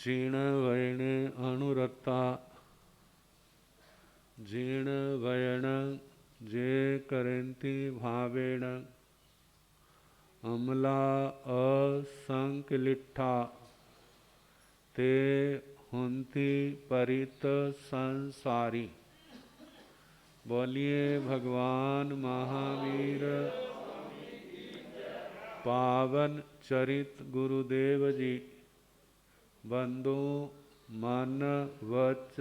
जीर्ण वैणे अणुरता जीर्ण वैण जे करंती भावेण अमला असंकलिठा ते हुंती परित संसारी। बोलिए भगवान महावीर पावन चरित गुरुदेव जी। बंधु मन वच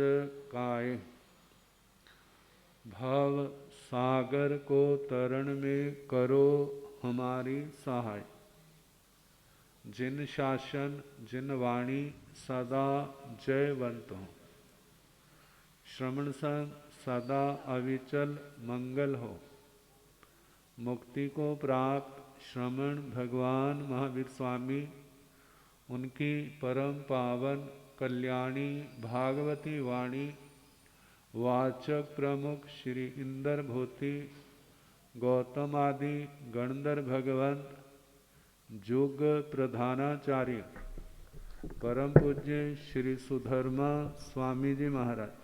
काये भव सागर को तरण में करो हमारी सहाय। जिन शासन जिन वाणी सदा जयवंत हो। श्रवण संग सदा अविचल मंगल हो। मुक्ति को प्राप्त श्रमण भगवान महावीर स्वामी उनकी परम पावन कल्याणी भागवती वाणी वाचक प्रमुख श्री इंदर भूति गौतम आदि गणधर भगवंत जुग प्रधानाचार्य परम पूज्य श्री सुधर्मा स्वामी जी महाराज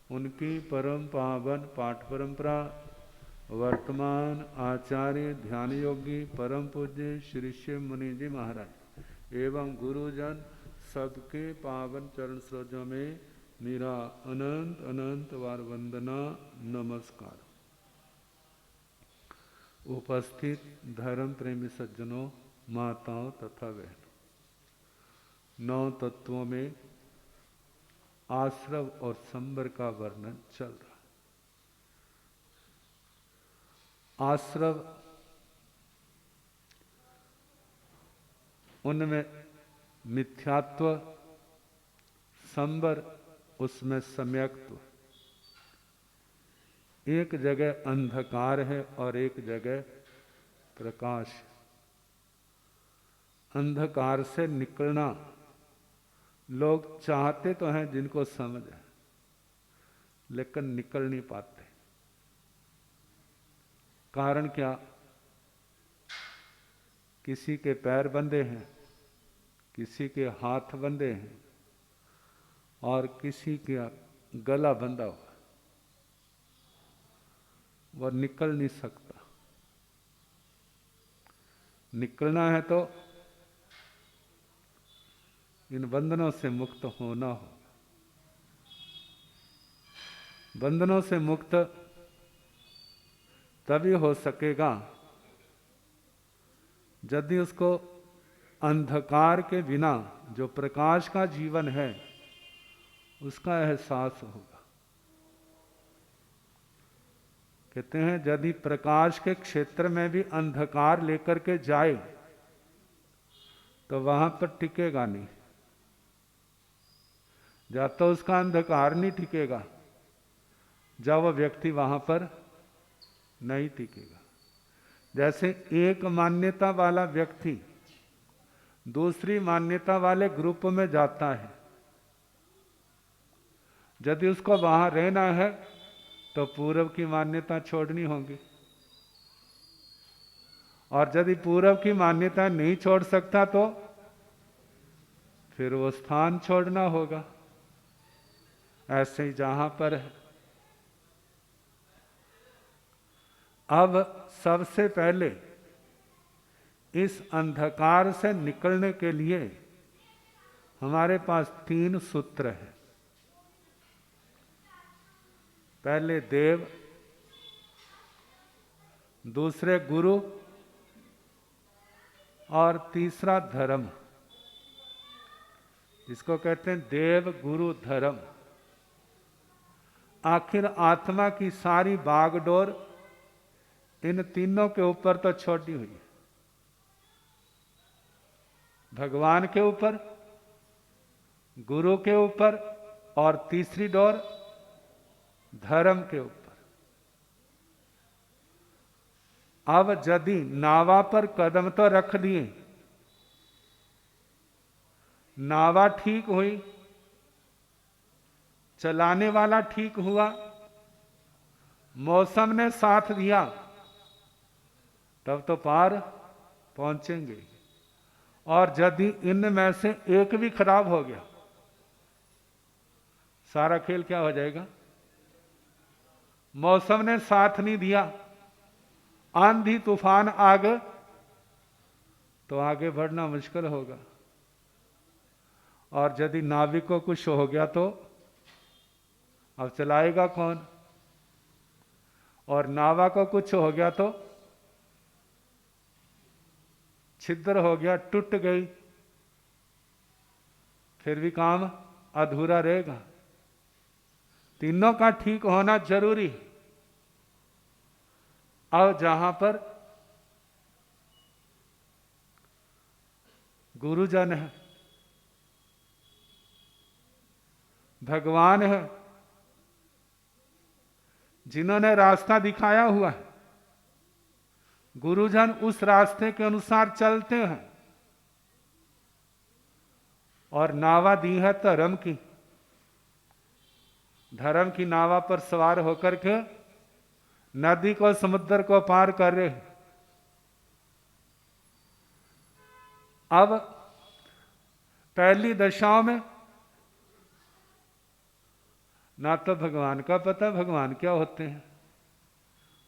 उनकी परम पावन पाठ परंपरा वर्तमान आचार्य ध्यान योगी परम पूज्य श्री शिव मुनि जी महाराज एवं गुरुजन सबके पावन चरण सरोजों में मेरा अनंत अनंत बार वंदना नमस्कार। उपस्थित धर्म प्रेमी सज्जनों, माताओं तथा बहनों, 9 तत्वों में आश्रव और संबर का वर्णन चल रहा है। आश्रव उनमें मिथ्यात्व, संबर उसमें सम्यक्त्व। एक जगह अंधकार है और एक जगह प्रकाश। अंधकार से निकलना लोग चाहते तो हैं जिनको समझ है, लेकिन निकल नहीं पाते। कारण क्या? किसी के पैर बंधे हैं, किसी के हाथ बंधे हैं और किसी का गला बंधा हुआ। वह निकल नहीं सकता। निकलना है तो इन बंधनों से मुक्त होना हो। बंधनों से मुक्त तभी हो सकेगा यदि उसको अंधकार के बिना जो प्रकाश का जीवन है उसका एहसास होगा। कहते हैं यदि प्रकाश के क्षेत्र में भी अंधकार लेकर के जाए तो वहां पर टिकेगा नहीं। जब तो उसका अंधकार नहीं टिकेगा जब वह व्यक्ति वहां पर नहीं टिकेगा। जैसे एक मान्यता वाला व्यक्ति दूसरी मान्यता वाले ग्रुप में जाता है, यदि उसको वहां रहना है तो पूर्व की मान्यता छोड़नी होगी, और यदि पूर्व की मान्यता नहीं छोड़ सकता तो फिर वो स्थान छोड़ना होगा। ऐसे ही जहां पर है। अब सबसे पहले इस अंधकार से निकलने के लिए हमारे पास 3 सूत्र हैं। पहले देव, दूसरे गुरु और तीसरा धर्म। इसको कहते हैं देव गुरु धर्म। आखिर आत्मा की सारी बागडोर इन तीनों के ऊपर तो छोड़ी हुई है। भगवान के ऊपर, गुरु के ऊपर और तीसरी डोर धर्म के ऊपर। अब यदि नावा पर कदम तो रख दिए, नावा ठीक हुई, चलाने वाला ठीक हुआ, मौसम ने साथ दिया, तब तो पार पहुंचेंगे। और यदि इनमें से एक भी खराब हो गया सारा खेल क्या हो जाएगा? मौसम ने साथ नहीं दिया, आंधी तूफान आग, तो आगे बढ़ना मुश्किल होगा। और यदि नाविक को कुछ हो गया तो अब चलाएगा कौन? और नावा को कुछ हो गया तो छिद्र हो गया, टूट गई, फिर भी काम अधूरा रहेगा। तीनों का ठीक होना जरूरी। अब जहां पर गुरुजन है, भगवान है, जिन्होंने रास्ता दिखाया हुआ है, गुरुजन उस रास्ते के अनुसार चलते हैं, और नावा दी है धर्म की, धर्म की नावा पर सवार होकर के नदी को, समुद्र को पार कर रहे हैं। अब पहली दशाओं में ना तो भगवान का पता भगवान क्या होते हैं,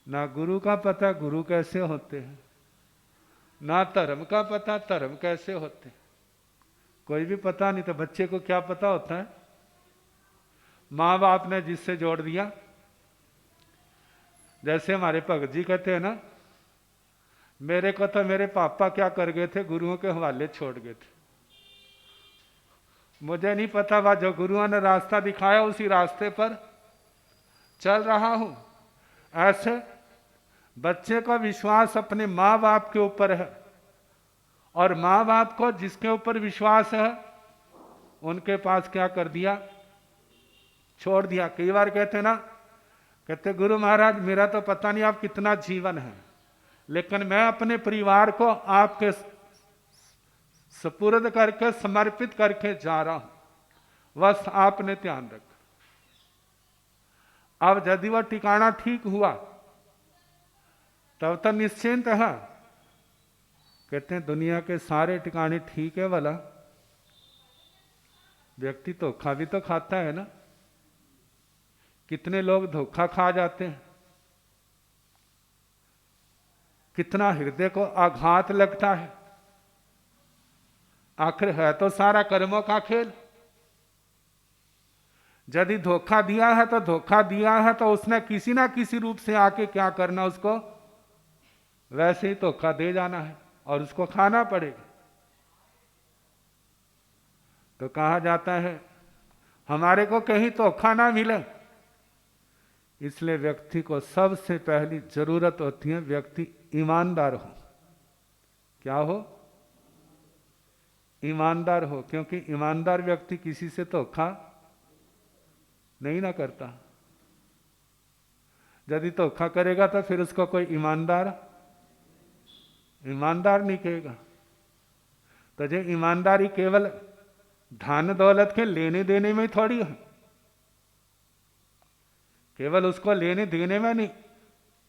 ना गुरु का पता गुरु कैसे होते हैं, ना धर्म का पता धर्म कैसे होते हैं, कोई भी पता नहीं। तो बच्चे को क्या पता होता है? माँ बाप ने जिससे जोड़ दिया। जैसे हमारे भगत जी कहते हैं ना, मेरे को तो मेरे पापा क्या कर गए थे, गुरुओं के हवाले छोड़ गए थे। मुझे नहीं पता, वह जो गुरुओं ने रास्ता दिखाया उसी रास्ते पर चल रहा हूं। ऐसे बच्चे का विश्वास अपने माँ बाप के ऊपर है, और माँ बाप को जिसके ऊपर विश्वास है उनके पास क्या कर दिया? छोड़ दिया। कई बार कहते ना, कहते गुरु महाराज मेरा तो पता नहीं आप कितना जीवन है, लेकिन मैं अपने परिवार को आपके सुपुर्द करके, समर्पित करके जा रहा हूं, बस आपने ध्यान रखा। अब यदि वह ठिकाना ठीक हुआ तब तो निश्चिंत है। कहते हैं दुनिया के सारे ठिकाने ठीक है वाला, व्यक्ति धोखा भी तो खाता है ना। कितने लोग धोखा खा जाते हैं, कितना हृदय को आघात लगता है। आखिर है तो सारा कर्मों का खेल। यदि धोखा दिया है तो धोखा दिया है, तो उसने किसी ना किसी रूप से आके क्या करना, उसको वैसे ही धोखा दे जाना है और उसको खाना पड़ेगा। तो कहा जाता है हमारे को कहीं धोखा ना मिले, इसलिए व्यक्ति को सबसे पहली जरूरत होती है व्यक्ति ईमानदार हो। क्या हो? ईमानदार हो, क्योंकि ईमानदार व्यक्ति किसी से धोखा नहीं ना करता। यदि धोखा करेगा तो फिर उसको कोई ईमानदार नहीं कहेगा। तो जो ईमानदारी केवल धन दौलत के लेने देने में थोड़ी है, केवल उसको लेने देने में नहीं,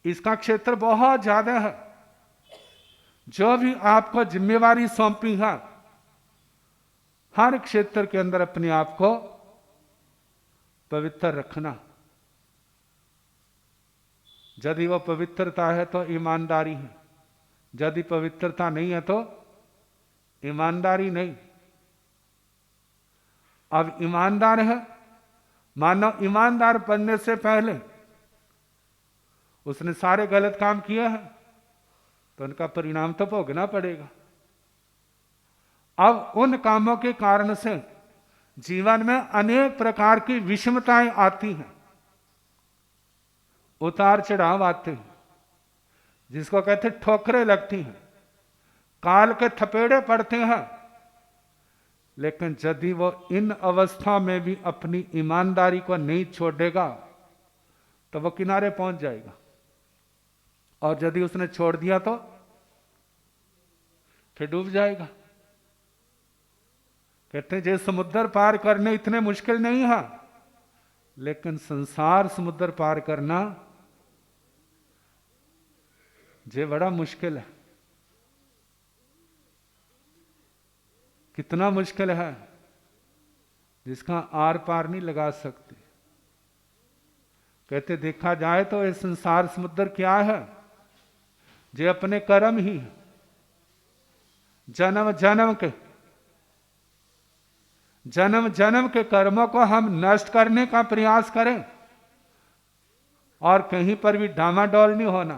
इसका क्षेत्र बहुत ज्यादा है। जो भी आपको जिम्मेवारी सौंपी है, हर क्षेत्र के अंदर अपने आप को पवित्र रखना। यदि वो पवित्रता है तो ईमानदारी है, यदि पवित्रता नहीं है तो ईमानदारी नहीं। अब ईमानदार है, मानो ईमानदार बनने से पहले उसने सारे गलत काम किए हैं, तो उनका परिणाम तो भोगना पड़ेगा। अब उन कामों के कारण से जीवन में अनेक प्रकार की विषमताएं आती हैं, उतार चढ़ाव आते हैं, जिसको कहते ठोकरें लगती हैं, काल के थपेड़े पड़ते हैं। लेकिन यदि वो इन अवस्था में भी अपनी ईमानदारी को नहीं छोड़ेगा तो वो किनारे पहुंच जाएगा, और यदि उसने छोड़ दिया तो फिर डूब जाएगा। कहते हैं जे समुद्र पार करने इतने मुश्किल नहीं है, लेकिन संसार समुद्र पार करना जे बड़ा मुश्किल है। कितना मुश्किल है। जिसका आर पार नहीं लगा सकते। कहते देखा जाए तो ये संसार समुद्र क्या है, जे अपने कर्म ही है। जन्म जन्म के कर्मों को हम नष्ट करने का प्रयास करें और कहीं पर भी डामाडोल नहीं होना,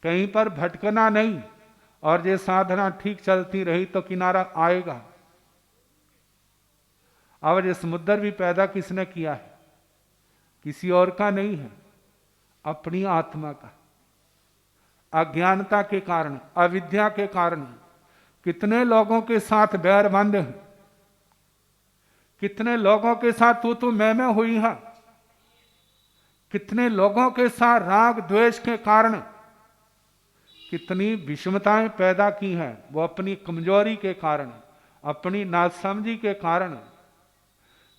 कहीं पर भटकना नहीं, और ये साधना ठीक चलती रही तो किनारा आएगा। और ये समुद्र भी पैदा किसने किया है? किसी और का नहीं है, अपनी आत्मा का। अज्ञानता के कारण, अविद्या के कारण कितने लोगों के साथ बैर बंद है, कितने लोगों के साथ तू मैं हुई है, कितने लोगों के साथ राग द्वेष के कारण कितनी विषमताएं पैदा की हैं, वो अपनी कमजोरी के कारण, अपनी नासमझी के कारण।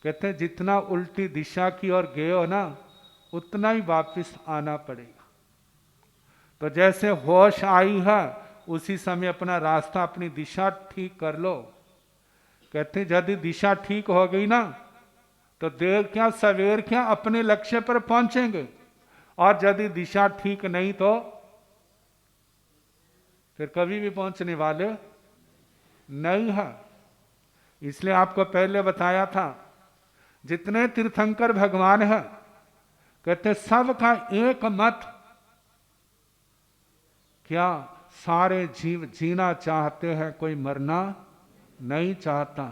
कहते हैं जितना उल्टी दिशा की ओर गए हो ना, उतना ही वापस आना पड़ेगा। तो जैसे होश आई है उसी समय अपना रास्ता, अपनी दिशा ठीक कर लो। कहते हैं यदि दिशा ठीक हो गई ना तो देर क्या सवेर क्या अपने लक्ष्य पर पहुंचेंगे, और यदि दिशा ठीक नहीं तो फिर कभी भी पहुंचने वाले नहीं है। इसलिए आपको पहले बताया था, जितने तीर्थंकर भगवान हैं कहते सबका एक मत, क्या सारे जीव जीना चाहते हैं, कोई मरना नहीं चाहता।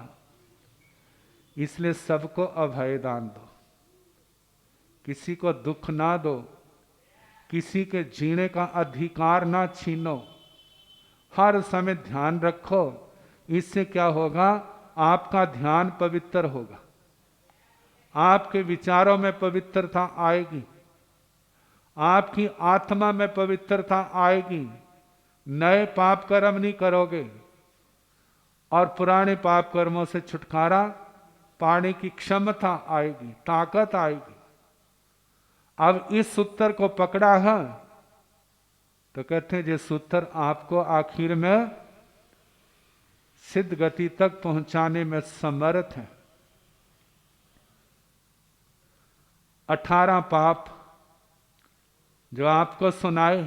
इसलिए सबको अभय दान दो, किसी को दुख ना दो, किसी के जीने का अधिकार ना छीनो। हर समय ध्यान रखो, इससे क्या होगा, आपका ध्यान पवित्र होगा, आपके विचारों में पवित्रता आएगी, आपकी आत्मा में पवित्रता आएगी। नए पाप कर्म नहीं करोगे और पुराने पाप कर्मों से छुटकारा पाने की क्षमता आएगी, ताकत आएगी। अब इस सूत्र को पकड़ा है तो कहते हैं ये सूत्र आपको आखिर में सिद्ध गति तक पहुंचाने में समर्थ है। 18 पाप जो आपको सुनाए,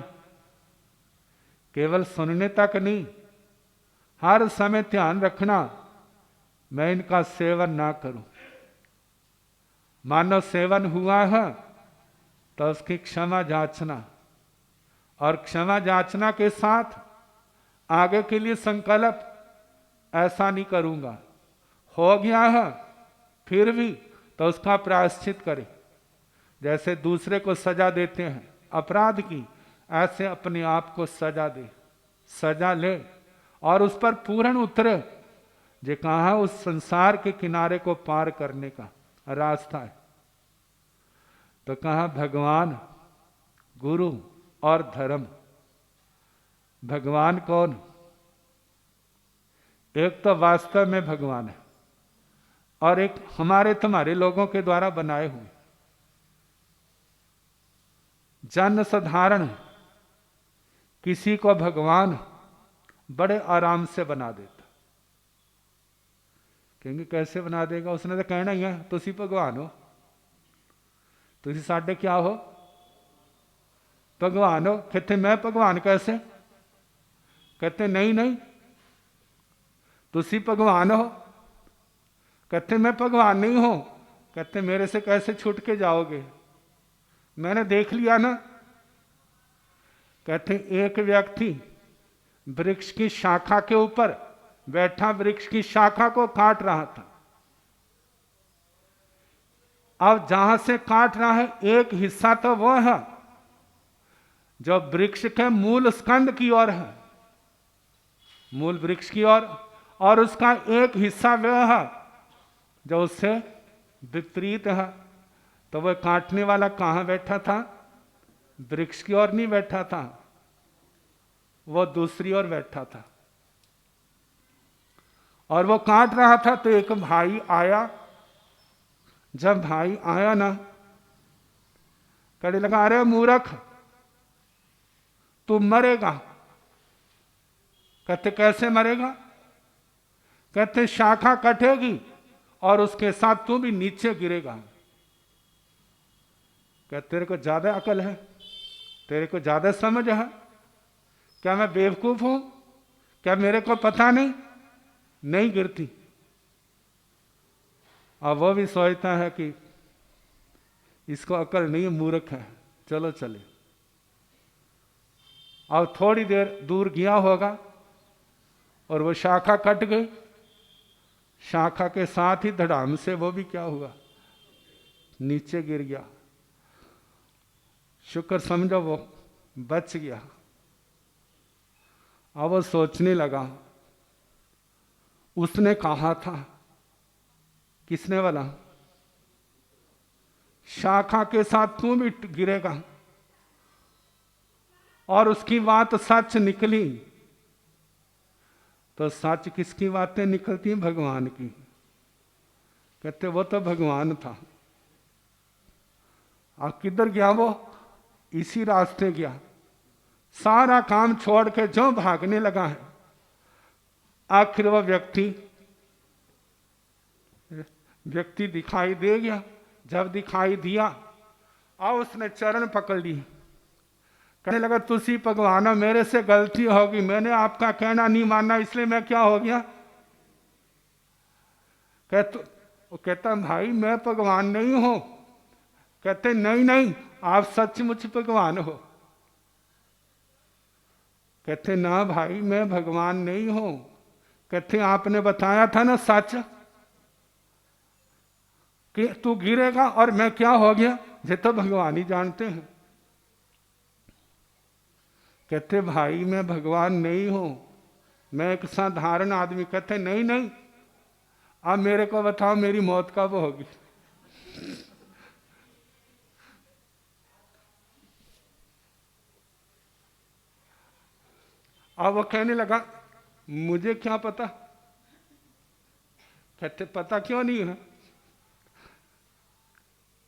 केवल सुनने तक नहीं, हर समय ध्यान रखना मैं इनका सेवन ना करूं। मानो सेवन हुआ है तो उसकी क्षमा जांचना, और क्षमा जांचना के साथ आगे के लिए संकल्प, ऐसा नहीं करूंगा। हो गया है फिर भी तो उसका प्रायश्चित करें। जैसे दूसरे को सजा देते हैं अपराध की, ऐसे अपने आप को सजा दे, सजा ले और उस पर पूर्ण उतरे। जे कहा उस संसार के किनारे को पार करने का रास्ता है। तो कहा भगवान, गुरु और धर्म। भगवान कौन? एक तो वास्तव में भगवान है और एक हमारे तुम्हारे लोगों के द्वारा बनाए हुए। जन साधारण किसी को भगवान बड़े आराम से बना देता। कहेंगे कैसे बना देगा? उसने तो कहना ही है तुसी भगवान हो, तुसी साडे क्या हो? भगवान हो। कहते मैं भगवान कैसे? कहते नहीं नहीं तुसी भगवान हो। कहते मैं भगवान नहीं हूं। कहते मेरे से कैसे छूट के जाओगे? मैंने देख लिया ना। कहते एक व्यक्ति वृक्ष की शाखा के ऊपर बैठा, वृक्ष की शाखा को काट रहा था। अब जहां से काट रहा है एक हिस्सा तो वो है जो वृक्ष के मूल स्कंद की ओर है, मूल वृक्ष की ओर, और उसका एक हिस्सा वह है जो उससे विपरीत है। तो वह काटने वाला कहां बैठा था? वृक्ष की ओर नहीं बैठा था, वो दूसरी ओर बैठा था। और वो काट रहा था तो एक भाई आया। जब भाई आया ना, कहने लगा अरे मूर्ख तू मरेगा। कहते कैसे मरेगा? कहते शाखा कटेगी और उसके साथ तू भी नीचे गिरेगा। क्या तेरे को ज्यादा अकल है? तेरे को ज्यादा समझ है? क्या मैं बेवकूफ हूं? क्या मेरे को पता नहीं? नहीं गिरती। अब वो भी सोचता है कि इसको अकल नहीं, मूर्ख है, चलो चले। अब थोड़ी देर दूर गया होगा और वो शाखा कट गई। शाखा के साथ ही धड़ाम से वो भी क्या हुआ, नीचे गिर गया। शुक्र समझो वो बच गया। अब वो सोचने लगा, उसने कहा था, किसने वाला, शाखा के साथ तू भी गिरेगा, और उसकी बात सच निकली। तो सच किसकी बातें निकलती हैं? भगवान की। कहते वो तो भगवान था। अब किधर गया वो? इसी रास्ते गया। सारा काम छोड़ के जो भागने लगा है, आखिर वह व्यक्ति दिखाई दे गया। जब दिखाई दिया और उसने चरण पकड़ ली, कहने लगा तुसी भगवान हो, मेरे से गलती होगी, मैंने आपका कहना नहीं माना, इसलिए मैं क्या हो गया। वो कहता भाई मैं भगवान नहीं हूं। कहते नहीं नहीं, आप सचमुच भगवान हो। कहते ना भाई मैं भगवान नहीं हूं। कहते आपने बताया था ना सच कि तू गिरेगा, और मैं क्या हो गया, ये तो भगवान ही जानते हैं। कहते भाई मैं भगवान नहीं हूं, मैं एक साधारण आदमी। कहते नहीं नहीं, अब मेरे को बताओ मेरी मौत कब होगी। अब वो कहने लगा मुझे क्या पता। कहते पता क्यों नहीं है?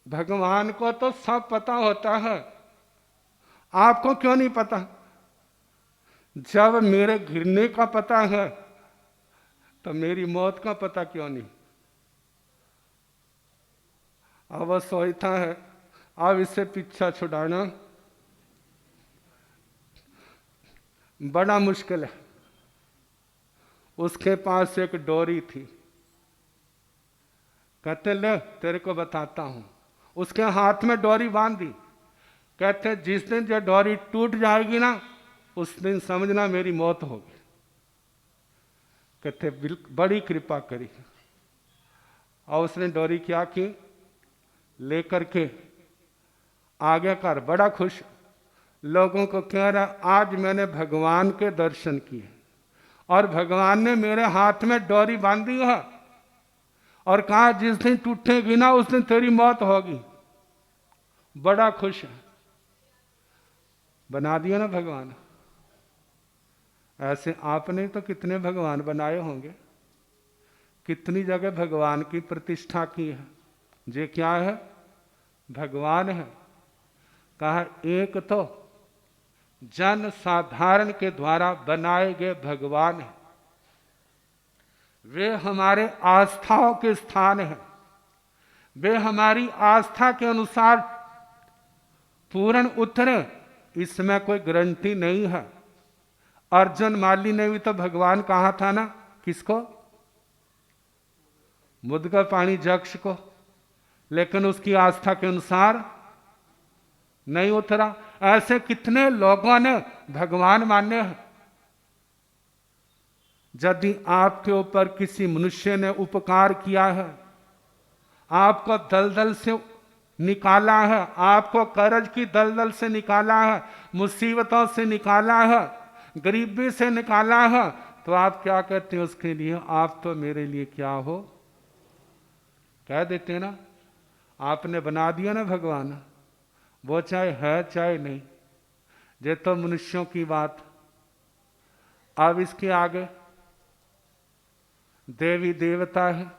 भगवान को तो सब पता होता है, आपको क्यों नहीं पता? जब मेरे गिरने का पता है तो मेरी मौत का पता क्यों नहीं? अब वो सोचता है अब इससे पीछा छुड़ाना बड़ा मुश्किल है। उसके पास एक डोरी थी। कहते ले तेरे को बताता हूं। उसके हाथ में डोरी बांध दी। कहते जिस दिन जो डोरी टूट जाएगी ना, उस दिन समझना मेरी मौत होगी। कहते बड़ी कृपा करी। और उसने डोरी क्या की, लेकर के आगे कर बड़ा खुश, लोगों को कह रहा आज मैंने भगवान के दर्शन किए और भगवान ने मेरे हाथ में डोरी बांधी है और कहा जिस दिन टूटेगी ना उस दिन तेरी मौत होगी। बड़ा खुश है। बना दिया ना भगवान। ऐसे आपने तो कितने भगवान बनाए होंगे, कितनी जगह भगवान की प्रतिष्ठा की है। ये क्या है? भगवान है। कहा एक तो जन साधारण के द्वारा बनाए गए भगवान है, वे हमारे आस्थाओं के स्थान है, वे हमारी आस्था के अनुसार पूर्ण उतरे, इसमें कोई गारंटी नहीं है। अर्जुन माली ने भी तो भगवान कहा था ना, किसको? मुद्गल पाणी जक्ष को, लेकिन उसकी आस्था के अनुसार नहीं उतरा। ऐसे कितने लोगों ने भगवान माने हैं। यदि आपके ऊपर किसी मनुष्य ने उपकार किया है, आपको दलदल से निकाला है, आपको कर्ज की दलदल से निकाला है, मुसीबतों से निकाला है, गरीबी से निकाला है, तो आप क्या कहते हैं उसके लिए? आप तो मेरे लिए क्या हो, कह देते ना। आपने बना दिया ना भगवान, वो चाहे है चाहे नहीं। ये तो मनुष्यों की बात। अब इसके आगे देवी देवता है,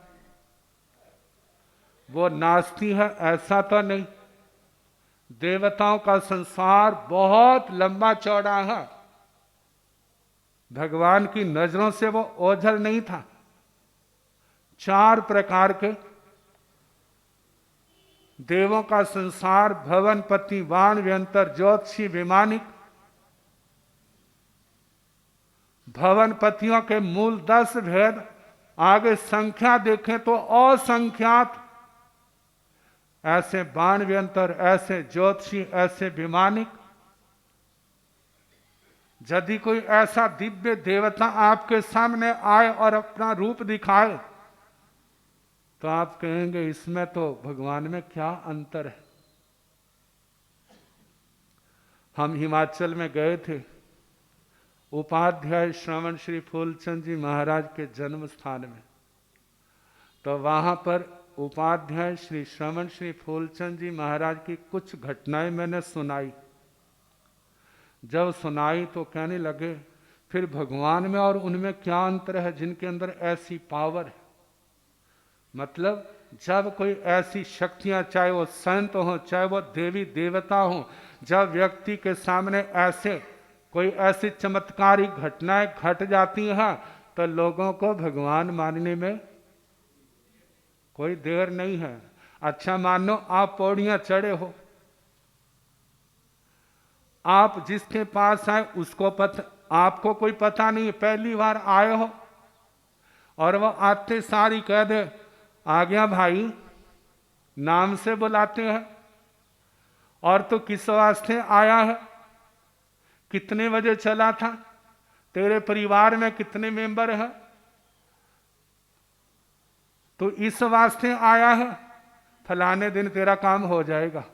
वो नास्ती है ऐसा तो नहीं। देवताओं का संसार बहुत लंबा चौड़ा है। भगवान की नजरों से वो ओझल नहीं था। 4 प्रकार के देवों का संसार, भवनपति, वाण, व्यंतर, ज्योतिषी, विमानिक। भवनपतियों के मूल 10 भेद, आगे संख्या देखें तो असंख्यात। ऐसे बाण व्यंतर, ऐसे ज्योतिषी, ऐसे विमानिक। यदि कोई ऐसा दिव्य देवता आपके सामने आए और अपना रूप दिखाए तो आप कहेंगे इसमें तो भगवान में क्या अंतर है। हम हिमाचल में गए थे, उपाध्याय श्रवण श्री फूलचंद जी महाराज के जन्म स्थान में। तो वहां पर उपाध्याय श्री श्रवण श्री फूलचंद जी महाराज की कुछ घटनाएं मैंने सुनाई। जब सुनाई तो कहने लगे फिर भगवान में और उनमें क्या अंतर है जिनके अंदर ऐसी पावर है। मतलब जब कोई ऐसी शक्तियां, चाहे वो संत हो, चाहे वो देवी देवता हो, जब व्यक्ति के सामने ऐसे कोई ऐसी चमत्कारिक घटनाएं घट जाती हैं तो लोगों को भगवान मानने में कोई देर नहीं है। अच्छा मानो आप पौड़ियां चढ़े हो, आप जिसके पास आए उसको आपको कोई पता नहीं, पहली बार आए हो और वो आते सारी कह दे आ गया भाई, नाम से बुलाते हैं। और तो किस वास्ते आया है, कितने बजे चला था, तेरे परिवार में कितने मेंबर हैं, तो इस वास्ते आया है, फलाने दिन तेरा काम हो जाएगा।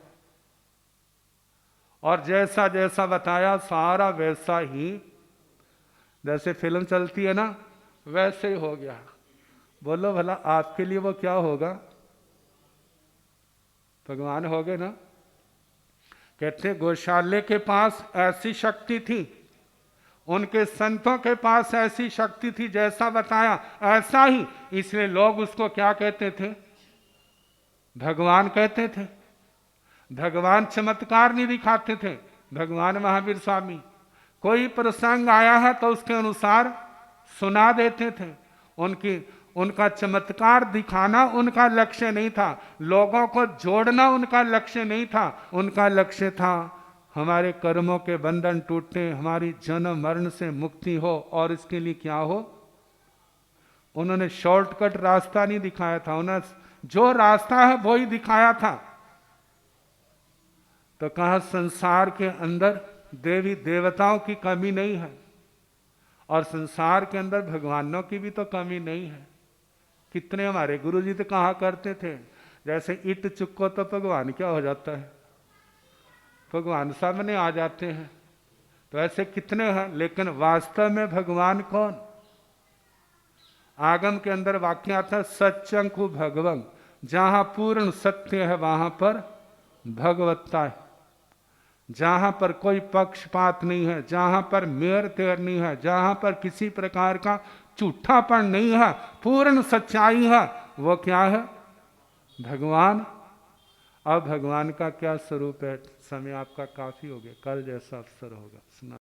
और जैसा जैसा बताया सारा वैसा ही, जैसे फिल्म चलती है ना वैसे ही हो गया। बोलो भला आपके लिए वो क्या होगा, भगवान हो गए ना। कहते गौशाले के पास ऐसी शक्ति थी, उनके संतों के पास ऐसी शक्ति थी, जैसा बताया ऐसा ही। इसलिए लोग उसको क्या कहते थे, भगवान कहते थे। भगवान चमत्कार नहीं दिखाते थे, भगवान महावीर स्वामी कोई प्रसंग आया है तो उसके अनुसार सुना देते थे। उनका चमत्कार दिखाना उनका लक्ष्य नहीं था, लोगों को जोड़ना उनका लक्ष्य नहीं था। उनका लक्ष्य था हमारे कर्मों के बंधन टूटे, हमारी जन्म मरण से मुक्ति हो। और इसके लिए क्या हो, उन्होंने शॉर्टकट रास्ता नहीं दिखाया था, उन्होंने जो रास्ता है वो ही दिखाया था। तो कहा संसार के अंदर देवी देवताओं की कमी नहीं है और संसार के अंदर भगवानों की भी तो कमी नहीं है। कितने हमारे गुरुजी तो कहा करते थे जैसे ईट चुको तो भगवान क्या हो जाता है, भगवान सामने आ जाते हैं। तो ऐसे कितने हैं, लेकिन वास्तव में भगवान कौन। आगम के अंदर वाक्य आता है सच्चंकु भगवं, जहां पूर्ण सत्य है वहां पर भगवत्ता है, जहां पर कोई पक्षपात नहीं है, जहां पर मेर तेर नहीं है, जहां पर किसी प्रकार का झूठापन नहीं है, पूर्ण सच्चाई है, वो क्या है, भगवान। अब भगवान का क्या स्वरूप है, समय आपका काफी हो गया, कल जैसा अवसर होगा सुना।